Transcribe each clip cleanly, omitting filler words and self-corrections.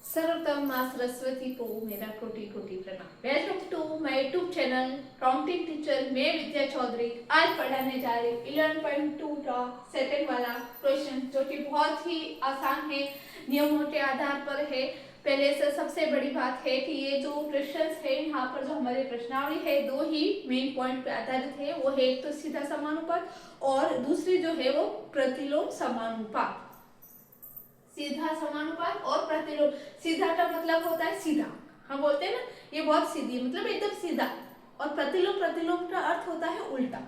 सर्वप्रथम माँ सरस्वती को मेरा कोटि कोटि प्रणाम। Welcome to my YouTube channel counting teacher. मैं विद्या चौधरी आज पढ़ाने जा रही 11.2 का सेकंड वाला क्वेश्चन, जो कि बहुत ही आसान है, नियमों के आधार पर है। पहले से सबसे बड़ी बात है कि ये जो क्वेश्चन है, यहाँ पर जो हमारे प्रश्नावली है, दो ही मेन पॉइंट पे आधारित है। वो है एक तो सीधा समानुपात और दूसरी जो है वो प्रतिलोम समानुपात। सीधा समानुपात और प्रतिलोम। सीधा का मतलब होता है सीधा, हम बोलते हैं ना ये बहुत सीधी, मतलब एकदम सीधा। और प्रतिलोम, प्रतिलोम का अर्थ होता है उल्टा।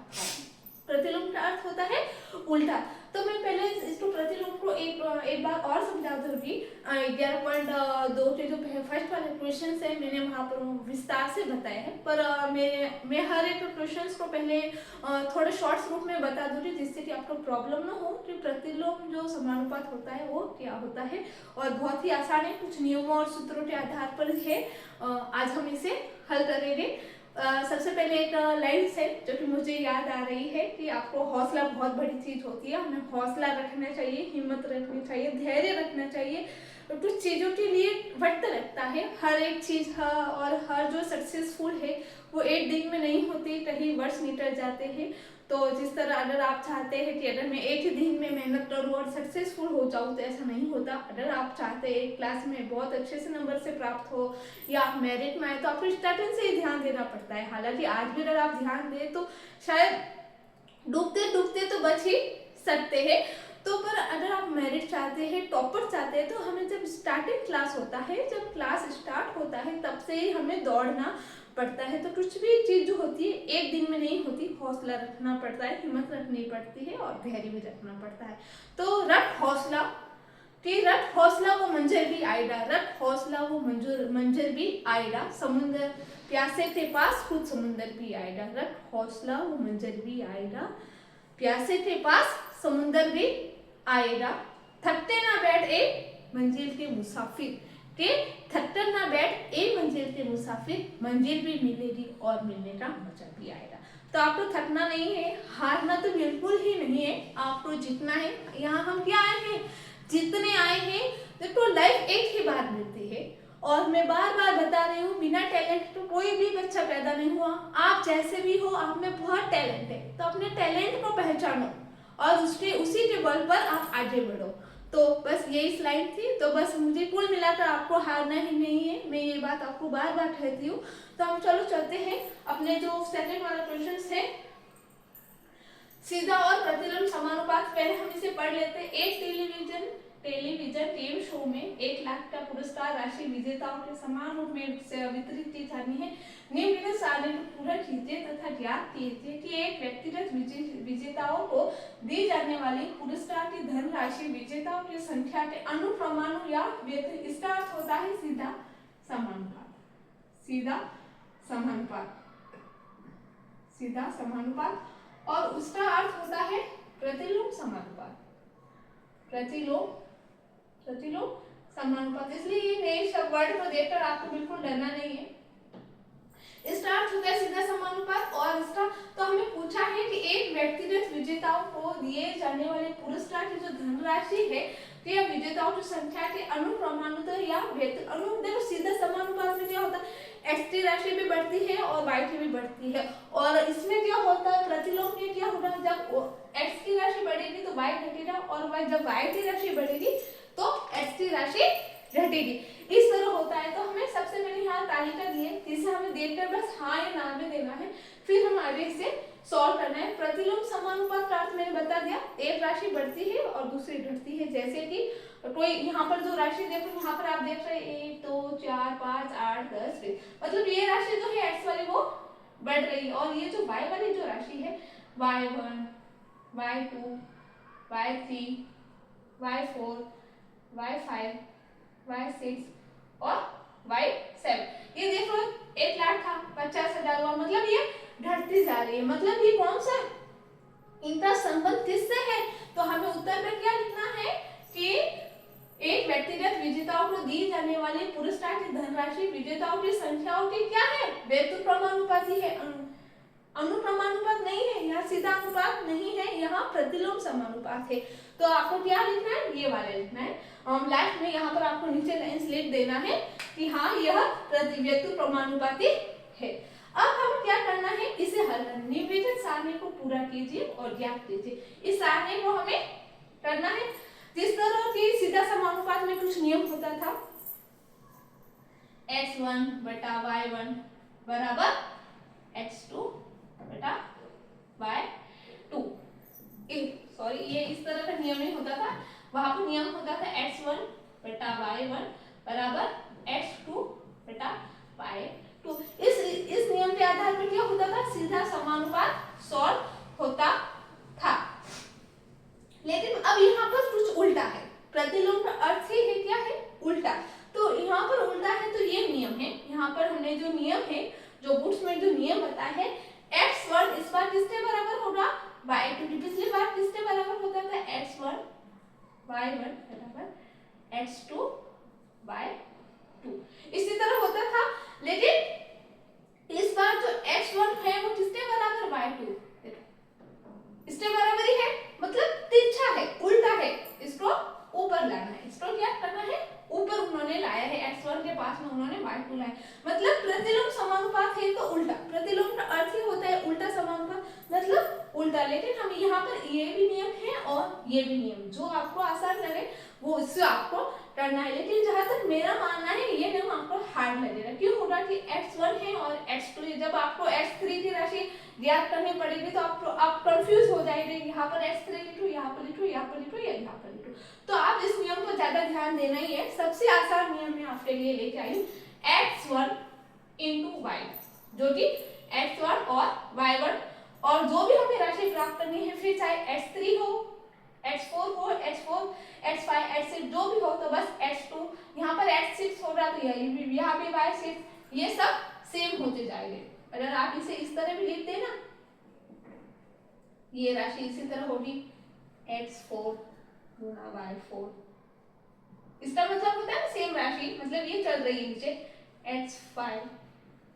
प्रतिलोम का अर्थ होता है उल्टा। तो मैं पहले इसको प्रतिलोम को एक बार और समझा दूंगी। 11.2 के जो फर्स्ट वाले क्वेश्चन है, मैंने वहाँ पर विस्तार से बताया है, पर मैं हर एक क्वेश्चन को पहले थोड़े शॉर्ट्स रूप में बता दूंगी, जिससे कि आपको प्रॉब्लम ना हो कि प्रतिलोम जो समानुपात होता है वो क्या होता है। और बहुत ही आसान है, कुछ नियमों और सूत्रों के आधार पर है। आज हम इसे हल करेंगे। सबसे पहले एक लाइन है जो कि मुझे याद आ रही है कि आपको हौसला बहुत बड़ी चीज होती है। हमें हौसला रखना चाहिए, हिम्मत रखनी चाहिए, धैर्य रखना चाहिए। तो कुछ चीजों के लिए वक्त लगता है, हर एक चीज और हर जो सक्सेसफुल है वो एक दिन में नहीं होती, कहीं वर्ष निकल जाते हैं। तो जिस तरह अगर आप चाहते हैं कि अगर मैं एक ही दिन में मेहनत करूं और सक्सेसफुल हो जाऊं, तो ऐसा नहीं होता। अगर आप चाहते हैं एक क्लास में बहुत अच्छे से नंबर से प्राप्त हो या मेरिट में आए, तो आपको स्टार्टिंग से ही ध्यान देना पड़ता है। हालांकि आज भी अगर आप ध्यान दें तो शायद डूबते डूबते तो बच ही सकते हैं। तो पर अगर आप मेरिट चाहते हैं, टॉपर चाहते हैं, तो हमें जब स्टार्टिंग क्लास होता है, जब क्लास स्टार्ट होता है, तब से ही हमें दौड़ना पड़ता है। तो कुछ भी चीज जो होती है एक दिन में नहीं होती, हौसला रखना पड़ता है, हिम्मत रखनी पड़ती है और धैर्य भी रखना पड़ता है। तो रख हौसला कि रख हौसला वो मंजर भी आएगा, रख हौसला वो मंजर भी आएगा। समुद्र प्यासे के पास खुद समुद्र भी आएगा। रख हौसला वो मंजर भी आएगा, प्यासे के पास समुद्र भी आएगा। थकते ना बैठ ए मंजिल के मुसाफिर, के थककर ना बैठ ए मंजिल के मुसाफिर, मंजिल भी मिलेगी और मिलने का मजा भी आएगा। तो आपको थकना नहीं है, हारना तो बिल्कुल ही नहीं है, आपको जीतना है। यहाँ हम क्या आए हैं, जीतने आए हैं। देखो लाइफ एक ही बार मिलती है, और मैं बार बार बता रही हूँ, बिना टैलेंट तो कोई भी बच्चा पैदा नहीं हुआ। आप जैसे भी हो, आप में बहुत टैलेंट है, तो अपने टैलेंट को पहचानो और उसी के बल पर आप आगे बढ़ो। तो बस यही स्लाइड थी। तो बस मुझे कुल मिलाकर आपको हारना ही नहीं है, मैं ये बात आपको बार बार कहती हूँ। तो हम चलो चलते हैं अपने जो सेकंड वाला क्वेश्चन है, सीधा और प्रतिलोम समानुपात। पहले हम इसे पढ़ लेते हैं। एक टेलीविजन टीवी शो में 1 लाख का पुरस्कार राशि विजेताओं के समान रूप में वितरित की जानी है। निम्नलिखित सारणी को पूरा कीजिए तथा ज्ञात कीजिए कि एक व्यक्तिगत विजेताओं को दी जाने वाली पुरस्कार की धनराशि विजेताओं की संख्या के अनुक्रमानु या व्यतिरिक्त। इसका अर्थ होता है सीधा समानुपात। सीधा समानुपात, सीधा समानुपात। और उसका अर्थ होता है प्रतिलोम समानुपात। प्रतिलोम समानुपात। इसलिए ये नए शब्द वर्ड को देखकर आपको बिल्कुल डरना नहीं है। इसका अर्थ होता है सीधा समानुपात। और इसका तो हमें पूछा है कि एक व्यक्तिगत विजेताओं को दिए जाने वाले पुरस्कार की जो धनराशि है, तो यह विजेताओं की संख्या के अनुक्रमानुसार या देखो सीधा समानुपात में क्या होता है, एक्स की राशि भी बढ़ती है और वाई की भी बढ़ती है। और इसमें क्या होता है, प्रतिलोम में क्या होगा, जब एक्स की राशि बढ़ेगी तो वाई घटेगा, और जब वाई की राशि बढ़ेगी तो एक्स की राशि घटेगी। इस तरह होता है। तो हमें सबसे पहले यहाँ तालिका दी है, जिसे हमें देखकर बस हाँ या ना में देना है, फिर हम आगे इसे सॉल्व करना है। प्रतिलोम समानुपात का अर्थ मैंने बता दिया, एक राशि बढ़ती है और दूसरी घटती है। जैसे कि कोई यहाँ पर जो राशि देखो, यहाँ पर आप देख रहे हैं 1 2 4 5 8 10 20, मतलब ये राशि जो है एक्स वाली वो बढ़ रही है, और ये जो वाई वाली जो राशि है, y1 y2 y3 y4 y5 y6 और y7, ये देखो 1 लाख था 50,000 हुआ, मतलब ये घटती जा रही है। मतलब ये कौन सा, इनका संबंध किससे है? तो हमें उत्तर में क्या लिखना है कि एक व्यक्तिगत विजेताओं को दी जाने वाली पुरस्कार की धनराशि विजेताओं की संख्याओं की क्या है, व्यक्तिक्रमानुपाती है। अनुक्रमानुपात नहीं है, यहाँ सीधा अनुपात नहीं है, यहाँ प्रतिलोम समानुपात है। तो आपको क्या लिखना है, ये वाला लिखना है। लास्ट में यहाँ पर आपको नीचे लाइंस लिख देना है कि हाँ यह व्यक्तिक्रमानुपाती है। अब हम क्या करना है, इसे हल करना। निर्विभाजक सारणी को पूरा कीजिए और ज्ञात कीजिए। इस सारणी को हमें करना है जिस तरह की सीधा समानुपात में कुछ नियम होता था, x1 बटा y1 बराबर x2 बटा y2। सॉरी, ये इस तरह का नियम नहीं होता था, वहां पर नियम होता था x1 बटा y1 बराबर x2 बटा y2। इस नियम के आधार पर क्या होता था, सीधा समानुपात सॉल्व होता था। लेकिन अब यहाँ पर कुछ उल्टा है। प्रतिलोम का अर्थ ही है क्या है, उल्टा। तो यहाँ पर उल्टा है तो ये नियम है। यहाँ पर हमने जो नियम है, जो बुक्स में जो नियम बताया है, x1 इस बार किसके बराबर होगा, y2। पिछली बार किसके बराबर होता था, x1 y1 बराबर x2 y2, इसी तरह होता था। लेकिन इस बार जो x1 है वो किसके बराबर, y2 इसके बराबर ही है, मतलब तिरछा है, उल्टा है। इसको ऊपर लाना है, इसको क्या करना है, ऊपर उन्होंने लाया है, x1 के पास में उन्होंने y2 लाया। मतलब प्रतिलोम समानुपात है तो उल्टा। प्रतिलोम का अर्थ ही होता है उल्टा समानुपात, मतलब उल्टा। लेकिन हम यहाँ पर ये भी नियम है और ये भी नियम, जो आपको आसान लगे वो इससे आपको करना है। लेकिन जहां तक मेरा मानना है ये नियम आपको हार्ड लगेगा। क्यों होगा कि x1 है और x2 है, जब आपको x3 की राशि ज्ञात करनी पड़ेगी तो आप कंफ्यूज हो जाएंगे, यहाँ पर x3 लिखूं, यहाँ पर लिखूं, यहाँ पर लिखूं या यहाँ पर लिखूं। तो आप इस नियम को ज्यादा ध्यान देना ही है। सबसे आसान नियम मैं आपके लिए लेके आई हूँ, x1 इंटू y, जो कि x1 और y1, और जो भी हमें राशि प्राप्त करनी है, फिर चाहे x3 हो, x4 हो, x5, x6 जो भी हो, तो बस x2, यहाँ पर x6 हो रहा तो यहाँ भी y6, ये सब सेम होते जाएंगे। अगर आप इसे इस तरह भी लिख देना, ये राशि इसी तरह होगी x4 गुना y4, इसका मतलब होता है ना सेम राशि, मतलब ये चल रही है नीचे x5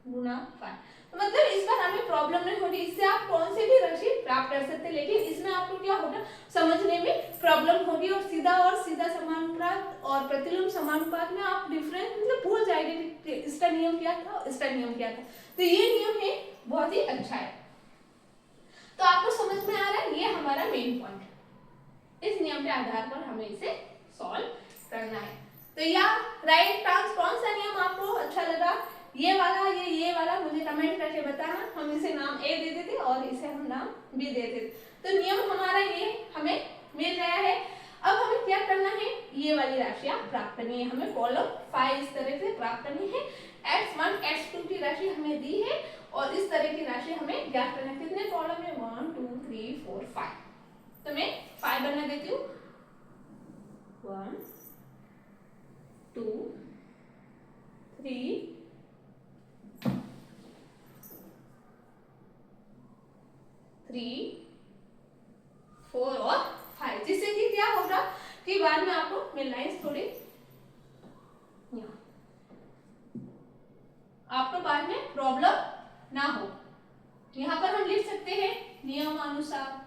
गुना 5, तो मतलब इस बार हमें प्रॉब्लम नहीं होगी, इससे आप कौन सी भी राशि प्राप्त कर सकते हैं। लेकिन इसमें आपको क्या होगा, समझने में प्रॉब्लम होगी, और सीधा समानुपात और प्रतिलोम समानुपात में आप डिफरेंस मतलब भूल जाएंगे कि इसका नियम क्या था, इसका नियम क्या था। तो ये नियम है, बहुत ही अच्छा है। तो आपको समझ में आ रहा है, ये हमारा मेन पॉइंट है। इस नियम के आधार पर हमें इसे सॉल्व करना है। तो या राइट आंसर कौन सा नियम आपको अच्छा लगा, ये वाला ये वाला, मुझे कमेंट करके बताना। हम इसे नाम ए दे देते और इसे हम नाम बी दे देते। तो नियम हमारा ये हमें मिल गया है। अब हमें क्या करना है, ये वाली राशियां प्राप्त करनी है। हमें कॉलम 5 इस तरह से प्राप्त करनी है। x1 x2 की राशि हमें दी है और इस तरह की राशि हमें ज्ञात करना है। कितने कॉलम है, 1 2 3 4 5। तो मैं 5 बना देती हूँ, 1 2 3 3 4 और 5, जिससे कि क्या होगा कि बाद में आपको लाइंस थोड़ी आपको बाद में प्रॉब्लम ना हो। यहाँ पर हम लिख सकते हैं नियमानुसार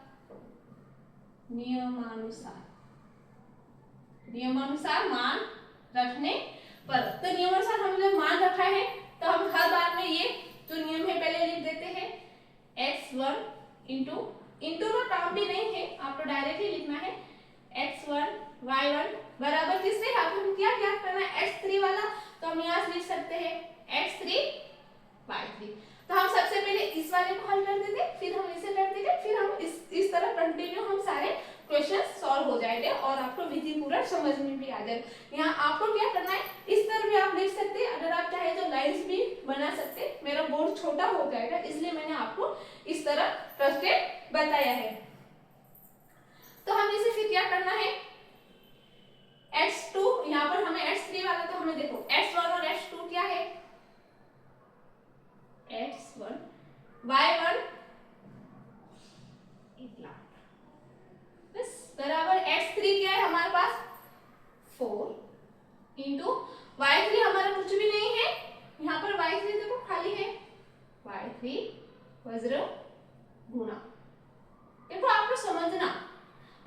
मान रखने पर। तो नियमानुसार हमने मान रखा है, तो हम हर बार में ये जो नियम है पहले लिख देते हैं, x1 इंटू का काम भी नहीं है, आपको डायरेक्टली लिखना है x1 y1 बराबर किससे, हम क्या करना है, x3 वाला, तो हम यहाँ से लिख सकते हैं x3 y3। तो हम सबसे पहले इस वाले को हल कर देते, फिर हम इसे कर देंगे, फिर हम इस तरह कंटिन्यू हम सारे क्वेश्चन सॉल्व हो जाएंगे और आपको विधि पूरा समझ में भी आ जाएगा। यहाँ आपको क्या करना है, इस तरह भी आप लिख सकते हैं, अगर आप चाहे तो लाइंस भी बना सकते हैं। मेरा बोर्ड छोटा हो जाएगा, इसलिए मैंने आपको इस तरह करके बताया है। तो हम इसे फिर क्या करना है, x2, यहाँ पर हमें x3 वाला, तो हमें देखो x1 और x2 क्या है, x1 y1 बराबर x3 क्या है हमारे पास 4 इंटू y3 हमारा कुछ भी नहीं है, यहाँ पर y3 देखो खाली है, y3 वज्र गुणा। देखो आपको समझना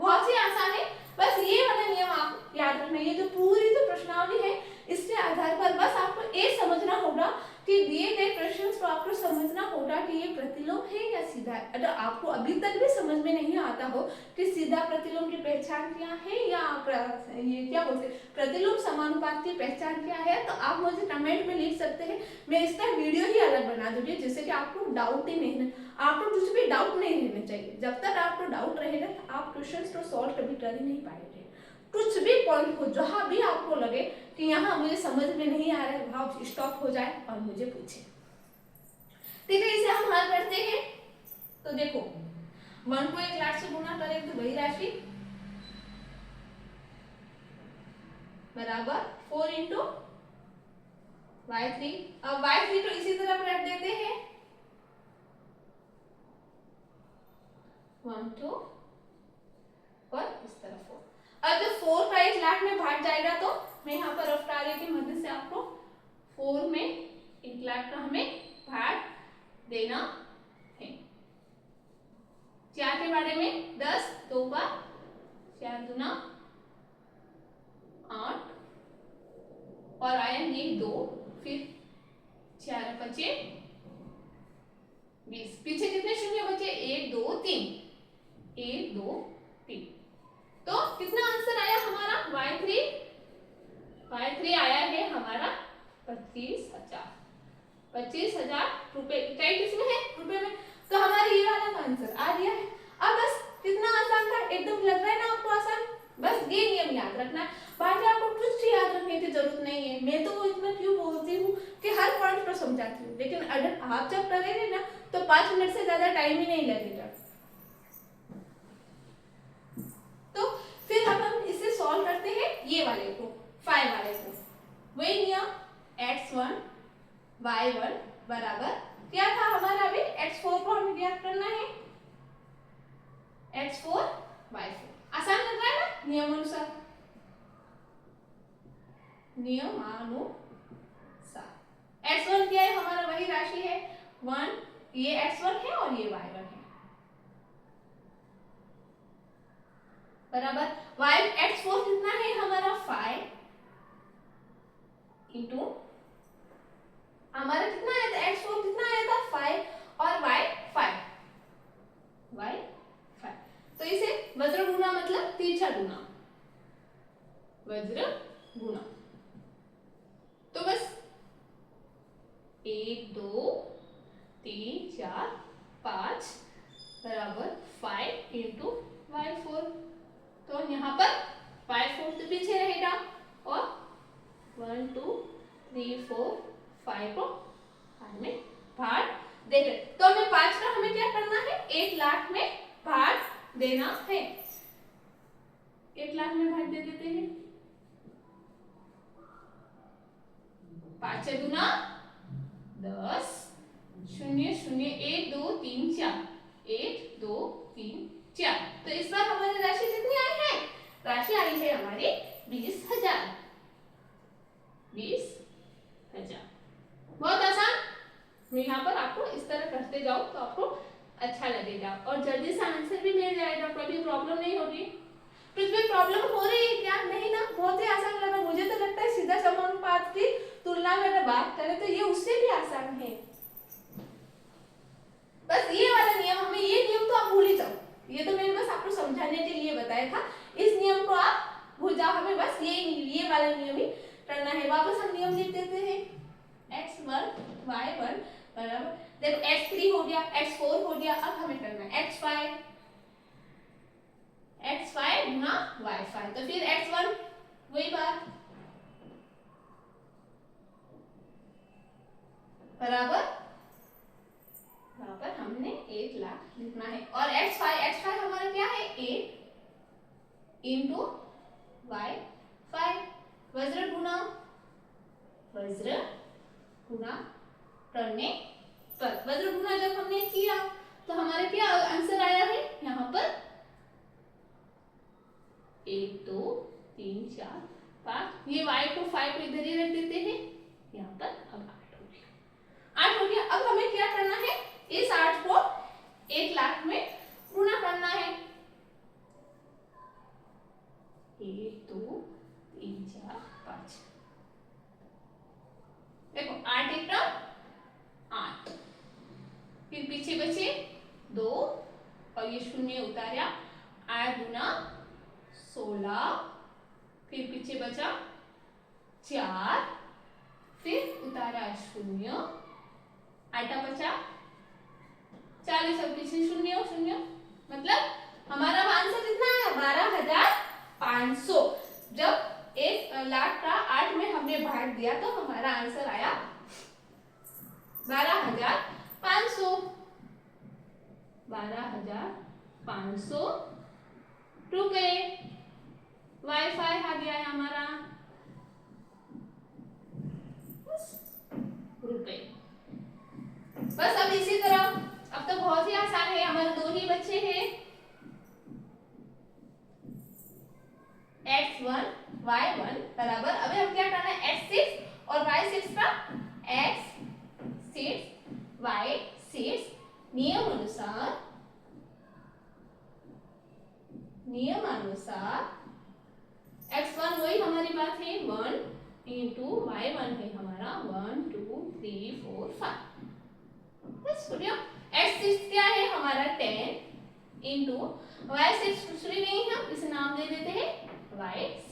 बहुत ही आसान है, बस ये वाला नियम आप याद रखना। ये जो पूरी जो प्रश्नावली है इसके आधार पर बस आपको ये समझना होगा कि दिए गए प्रश्न को आपको समझना होगा कि ये प्रतिलोम है या सीधा है। अगर आपको अभी तक भी समझ में नहीं आता हो कि सीधा प्रतिलोम की पहचान क्या है या ये क्या बोलते हैं प्रतिलोम समानुपात की पहचान क्या है, तो आप मुझे कमेंट में लिख सकते हैं। मैं इसका वीडियो ही अलग बना दूंगी जिससे कि आपको डाउट ही नहीं, आपको कुछ भी डाउट नहीं रहना चाहिए। जब तक आपको डाउट रहेगा आप क्वेश्चंस को सॉल्व कभी कर ही नहीं पाएंगे। कुछ भी पॉइंट हो जहां भी आपको लगे कि यहाँ मुझे समझ में नहीं आ रहा है, वहां स्टॉप हो जाए और मुझे पूछे। ठीक है, इसे हम हल करते हैं। तो देखो 1 को 1 लाख से गुना करें तो वही राशि बराबर 4 इंटू y3। अब y3 तो इसी तरफ रख देते हैं 1 2 और इस तरफ 4। अब जब 4 का 1 लाख में भाग जाएगा तो मैं यहाँ पर रफ कार्य की मदद से आपको 4 में 1 लाख का हमें भाग देना है। 4 के बारे में 10 2 का 4 दूना 8 और आया ये 2, फिर 4 बचे 20। पीछे कितने शून्य बचे 1 2 3, 1 2 3। तो कितना आंसर आया हमारा y3 आया है हमारा 25,000 रुपए। टाइम किसमें है रुपए में, तो हमारा ये वाला आंसर आ गया है। अब बस कितना आसान था, एकदम लग रहा है ना आपको आसान। बस ये नियम याद रखना है, बाकी आपको कुछ भी याद रखने की जरूरत नहीं है। मैं तो इतना क्यों बोलती हूँ कि हर पॉइंट को समझाती हूँ, लेकिन अगर आप जब करेंगे ना तो 5 मिनट से ज्यादा टाइम ही नहीं लगेगा। तो फिर अब हम इसे सॉल्व करते हैं ये वाले को 5 वाले को। वही नियम x1 y1 बराबर क्या था हमारा, अभी x4 को हमें ज्ञात करना है x4 y4। आसान लग रहा है ना नियमानुसार, x1 क्या है हमारा वही राशि है 1, ये x1 है और ये y1 है बराबर x4 कितना है हमारा 5 इंटू हमारा कितना आया था x4 कितना आया था 5 और y5। तो इसे वज्र गुणा मतलब तिरछा गुणा, वज्र गुणा। तो बस 1 2 3 4 5 बराबर 5 इंटू y4। तो यहाँ पर y4 तो पीछे रहेगा और 1 2 3 4 5 को में भाग देते। तो हमें 5 का हमें क्या करना है 1 लाख में भाग देना है। 1 लाख में भाग दे देते हैं 5 गुना 10 0 0 1 2 3 4 1 2 3 4। तो इस बार हमारी राशि कितनी आई है, राशि आई है हमारी 20,000। बहुत आसान। मैं यहाँ पर आपको इस तरह करते जाओ तो आपको अच्छा लगेगा और जल्दी से आंसर भी मिल जाएगा, कोई प्रॉब्लम नहीं होगी। कुछ भी प्रॉब्लम हो रही है क्या, नहीं ना, बहुत ही आसान लगा। मुझे तो लगता है सीधा समानुपात की तुलना में अगर बात करें तो ये उससे भी आसान है। बस ये वाला नियम, हमें ये नियम तो आप भूल ही जाओ, ये तो मैंने बस आपको समझाने के लिए बताया था। इस नियम को आप भूल जाओ, हमें बस ये वाला नियम ही करना है। वापस हम नियम लिख देते हैं x1 y1 बराबर, देखो x3 हो गया x4 हो गया, अब हमें करना है x5 गुना y5। तो फिर x1 वही बात बराबर हमने 1 लाख लिखना है और x5 हमारा क्या है 8 इंटू y5 वज्र गुना करने पर। वज्र गुना जब हमने किया तो हमारा क्या आंसर आया है यहाँ पर 1 2 3 4 5। ये y को 5 को इधर ही रख देते हैं यहाँ पर। अब 8 हो गया। अब हमें क्या करना है इस 8 को 1 लाख में गुणा करना है। 1 2 3 4 5। देखो 8 एक 8, फिर पीछे बचे 2 और ये शून्य उतारा, 8 गुना 16, फिर पीछे बचा 4, फिर उतारा शून्य, आटा बचा 40 और पीछे शून्य शून्य, मतलब हमारा आंसर कितना है 12,500। जब 1 लाख का 8 में हमने भाग दिया तो हमारा आंसर आया 12,500। 12,500 रुपए वाईफाई आ गया है हमारा रुपए। बस अब इसी तरह, अब तो बहुत ही आसान है, हमारे 2 ही बच्चे हैं, x1 y1 बराबर, अभी हम क्या करना है x6 और y6 का x6 y6 नियमानुसार x1 वही हमारी बात है 1 इंटू y1 है हमारा 1 2 3 4 5। बस सुनियो, x6 क्या है हमारा 10 इंटू y6 कुछ भी नहीं है, इसे नाम दे देते हैं y6।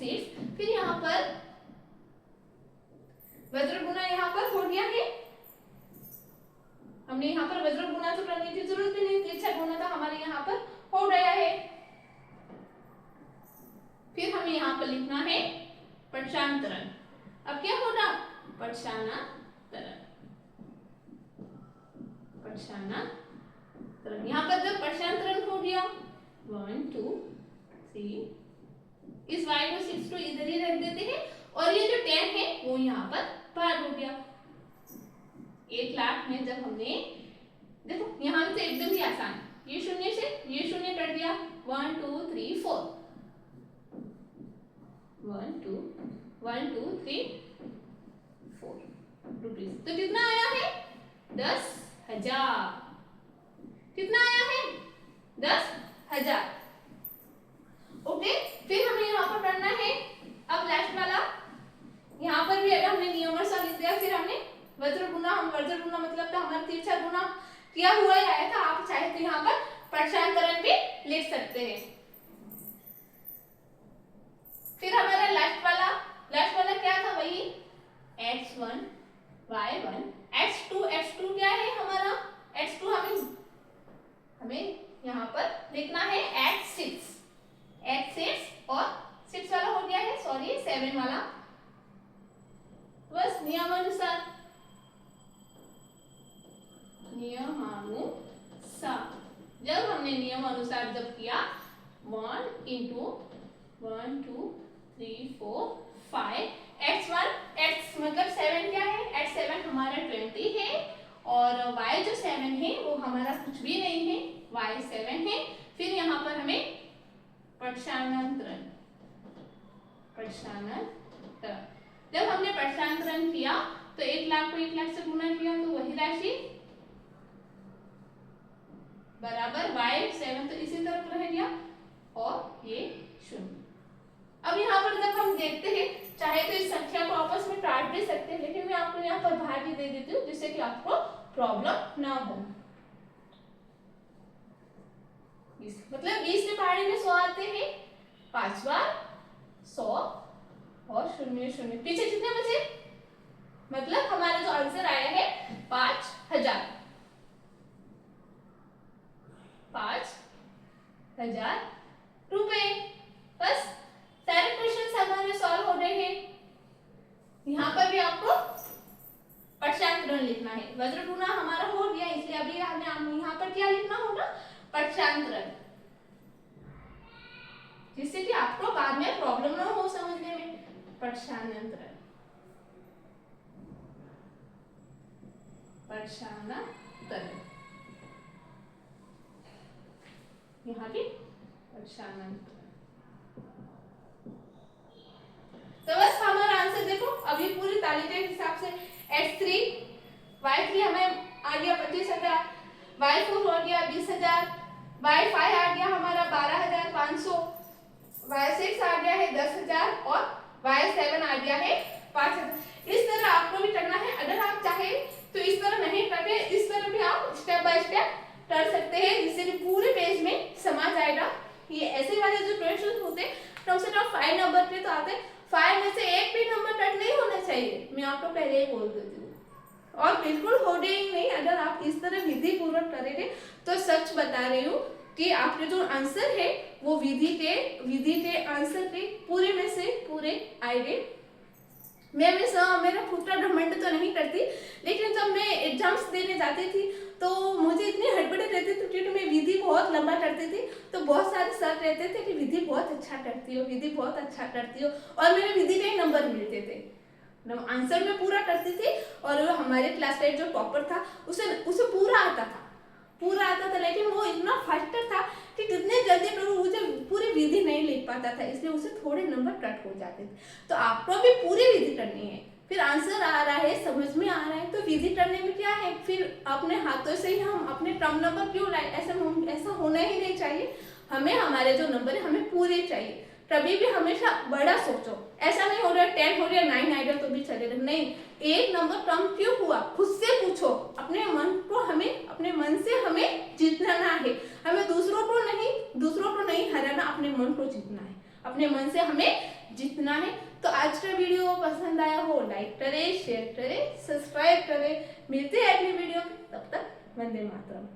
फिर यहाँ पर वज्र गुना यहाँ पर हो गया है, हमने यहाँ पर वज्र गुना तो करने की जरूरत भी नहीं, तिरछा गुना तो हमारे यहाँ पर हो गया है। फिर हमें यहाँ पर लिखना है पक्षांतरण। अब क्या होगा पक्षांतरण, पक्षांतरण। यहाँ पर जब पक्षांतरण हो गया 1 2 3, इस y को 6 को इधर ही रख देते हैं और ये जो 10 है वो यहाँ पर भाग हो गया। 1 लाख में जब हमने, देखो यहाँ से एकदम ही आसान, ये शून्य से ये शून्य कट दिया, 1 2 3 4, 1 2 3 4 रुपीज। तो कितना आया है 10,000। कितना आया है 10,000। ओके, फिर हमें यहाँ पर करना है अब लास्ट वाला। यहाँ पर भी अगर हमने नियमानुसार लिख दिया, फिर हमने वज्र गुना, हम वज्र गुना मतलब तो हमारा तिरछा गुना किया हुआ ही आया था, आप चाहे तो यहाँ पर पक्षांतरण भी लिख सकते हैं। फिर हमारा लास्ट वाला क्या था, वही x1 y1 x2 क्या है हमारा x2, हमें यहाँ पर लिखना है x6 और 6 वाला हो गया है, सॉरी 7 वाला। बस नियमानुसार जब हमने नियमानुसार जब किया 1 इंटू 1 2 3 4 5, x1 x मतलब 7 क्या है, x7 हमारा 20 है और y जो 7 है वो हमारा कुछ भी नहीं है, y7 है। फिर यहाँ पर हमें पक्षांतरण, जब हमने पक्षांतरण किया तो 1 लाख को 1 लाख से गुना किया तो वही राशि बराबर y7 तो इसी तरफ रह गया और ये 0। अब यहाँ पर जब हम देखते हैं, चाहे तो इस संख्या को आपस में काट भी सकते हैं, लेकिन मैं आपको यहाँ पर भाग ही दे देती हूँ जिससे कि आपको प्रॉब्लम ना हो। मतलब 20 के पहाड़ी में 100 आते हैं, 5 बार 100 और 0 0, पीछे कितने बचे, मतलब हमारा जो आंसर आया है 5,000 रुपए। बस सारे क्वेश्चंस हमारे सॉल्व हो गए हैं। यहाँ पर भी आपको पक्षांतरण लिखना है, वज्र गुना हमारा हो गया, इसलिए अभी हमें यहाँ पर क्या लिखना होगा पक्षांतरण, जिससे कि आपको बाद में प्रॉब्लम ना हो समझने में। पक्षांतरण यहाँ भी पक्षांतरण। तो बस हमारा आंसर देखो, अभी पूरी तालिका के हिसाब से x3 y3 हमें आ गया 25,000, y4 हो गया 20,000, y5 आ गया हमारा 12,500, y6 आ गया है 10,000 और y7 आ गया है 5,000। इस तरह आपको भी करना है। अगर आप चाहे तो इस तरह नहीं करके इस तरह भी आप स्टेप बाय स्टेप कर सकते हैं, जिससे कि पूरे पेज में समा जाएगा। ये ऐसे वाले जो क्वेश्चन होते हैं कम से कम 5 नंबर पे तो आते हैं, 5 में से एक भी नंबर कट नहीं होना चाहिए, मैं आपको पहले ही बोल देती हूँ। और बिल्कुल होगा ही नहीं अगर आप इस तरह विधि पूर्वक करेंगे तो सच बता रही हूँ कि आपके जो आंसर है वो विधि के आंसर के पूरे में से पूरे आएंगे। मैं मेरा खुद का घमंड तो नहीं करती, लेकिन जब मैं एग्जाम्स देने जाती थी तो मुझे इतनी हड़बड़ी रहती थी क्योंकि मैं विधि बहुत लंबा करती थी। तो बहुत सारे सर कहते थे कि विधि बहुत अच्छा करती हो, विधि बहुत अच्छा करती हो, और मेरे विधि के ही नंबर मिलते थे। आंसर में पूरा करती थी और हमारे क्लास का एक जो टॉपर था उसे पूरा आता था, लेकिन वो इतना फास्टर था कि कितने जल्दी मुझे पूरी विधि नहीं लिख पाता था, इसलिए उसे थोड़े नंबर कट हो जाते थे। तो आपको भी पूरी विधि करनी है, फिर आंसर आ रहा है, समझ में आ रहा है, तो विधि करने में क्या है, फिर अपने हाथों से ही हम अपने कम नंबर क्यों लाए, ऐसा होना ही नहीं चाहिए। हमें हमारे जो नंबर है हमें पूरे चाहिए। कभी भी हमेशा बड़ा सोचो, ऐसा नहीं हो रहा 10 हो रहा 9 आएगा तो भी चलेगा, नहीं, एक नंबर कम क्यों हुआ खुद से पूछो। अपने मन से हमें जीतना है, हमें दूसरों को नहीं हराना, अपने मन को जीतना है, अपने मन से हमें जीतना है। तो आज का वीडियो पसंद आया हो लाइक करें, शेयर करें, सब्सक्राइब करें। मिलते हैं अगली वीडियो में, तब तक वंदे मातरम।